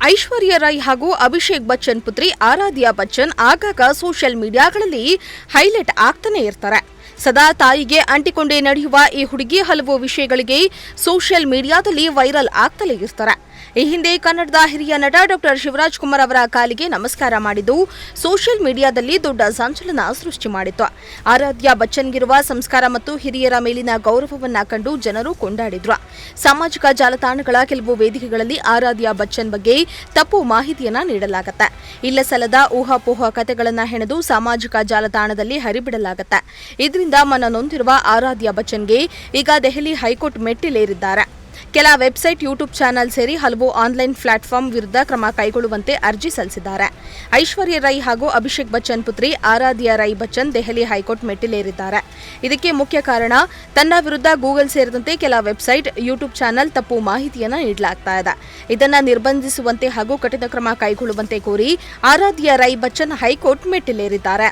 ಐಶ್ವರ್ಯ ರೈ ಹಾಗೂ ಅಭಿಷೇಕ್ ಬಚ್ಚನ್ ಪುತ್ರಿ ಆರಾಧ್ಯ ಬಚ್ಚನ್ ಆಗಾಗ ಸೋಷಿಯಲ್ ಮೀಡಿಯಾಗಳಲ್ಲಿ ಹೈಲೈಟ್ ಆಗ್ತಾನೆ ಇರ್ತಾರೆ. ಸದಾ ತಾಯಿಗೆ ಅಂಟಿಕೊಂಡೇ ನಡೆಯುವ ಈ ಹುಡುಗಿ ಹಲವು ವಿಷಯಗಳಿಗೆ ಸೋಷಿಯಲ್ ಮೀಡಿಯಾದಲ್ಲಿ ವೈರಲ್ ಆಗ್ತಲೇ ಇರ್ತಾರೆ. ಈ ಹಿಂದೆ ಕನ್ನಡದ ಹಿರಿಯ ನಟ ಡಾ ಶಿವರಾಜ್ ಕುಮಾರ್ ಅವರ ಕಾಲಿಗೆ ನಮಸ್ಕಾರ ಮಾಡಿದ್ದು ಸೋಷಿಯಲ್ ಮೀಡಿಯಾದಲ್ಲಿ ದೊಡ್ಡ ಸಂಚಲನ ಸೃಷ್ಟಿ ಮಾಡಿತ್ತು. ಆರಾಧ್ಯ ಬಚ್ಚನ್ಗಿರುವ ಸಂಸ್ಕಾರ ಮತ್ತು ಹಿರಿಯರ ಮೇಲಿನ ಗೌರವವನ್ನ ಕಂಡು ಜನರು ಕೊಂಡಾಡಿದ್ರು. ಸಾಮಾಜಿಕ ಜಾಲತಾಣಗಳ ಕೆಲವು ವೇದಿಕೆಗಳಲ್ಲಿ ಆರಾಧ್ಯ ಬಚ್ಚನ್ ಬಗ್ಗೆ ತಪ್ಪು ಮಾಹಿತಿಯನ್ನ ನೀಡಲಾಗುತ್ತೆ. ಇಲ್ಲ ಸಲ್ಲದ ಊಹಾಪೋಹ ಕಥೆಗಳನ್ನ ಹೆಣೆದು ಸಾಮಾಜಿಕ ಜಾಲತಾಣದಲ್ಲಿ ಹರಿಬಿಡಲಾಗುತ್ತೆ. ಇದರಿಂದ ಮನ ನೊಂದಿರುವ ಆರಾಧ್ಯ ಬಚ್ಚನ್ಗೆ ಈಗ ದೆಹಲಿ ಹೈಕೋರ್ಟ್ ಮೆಟ್ಟಿಲೇರಿದ್ದಾರೆ. ಕೆಲ ವೆಬ್ಸೈಟ್, ಯೂಟ್ಯೂಬ್ ಚಾನೆಲ್ ಸೇರಿ ಹಲವು ಆನ್ಲೈನ್ ಪ್ಲಾಟ್ಫಾರ್ಮ್ ವಿರುದ್ಧ ಕ್ರಮ ಕೈಗೊಳ್ಳುವಂತೆ ಅರ್ಜಿ ಸಲ್ಲಿಸಿದ್ದಾರೆ. ಐಶ್ವರ್ಯ ರೈ ಹಾಗೂ ಅಭಿಷೇಕ್ ಬಚ್ಚನ್ ಪುತ್ರಿ ಆರಾಧ್ಯ ರೈ ಬಚ್ಚನ್ ದೆಹಲಿ ಹೈಕೋರ್ಟ್ ಮೆಟ್ಟಿಲೇರಿದ್ದಾರೆ. ಇದಕ್ಕೆ ಮುಖ್ಯ ಕಾರಣ ತನ್ನ ವಿರುದ್ಧ ಗೂಗಲ್ ಸೇರಿದಂತೆ ಕೆಲ ವೆಬ್ಸೈಟ್, ಯೂಟ್ಯೂಬ್ ಚಾನೆಲ್ ತಪ್ಪು ಮಾಹಿತಿಯನ್ನು ನೀಡಲಾಗ್ತಾ ಇದೆ. ಇದನ್ನು ನಿರ್ಬಂಧಿಸುವಂತೆ ಹಾಗೂ ಕಠಿಣ ಕ್ರಮ ಕೈಗೊಳ್ಳುವಂತೆ ಕೋರಿ ಆರಾಧ್ಯ ರೈ ಬಚ್ಚನ್ ಹೈಕೋರ್ಟ್ ಮೆಟ್ಟಿಲೇರಿದ್ದಾರೆ.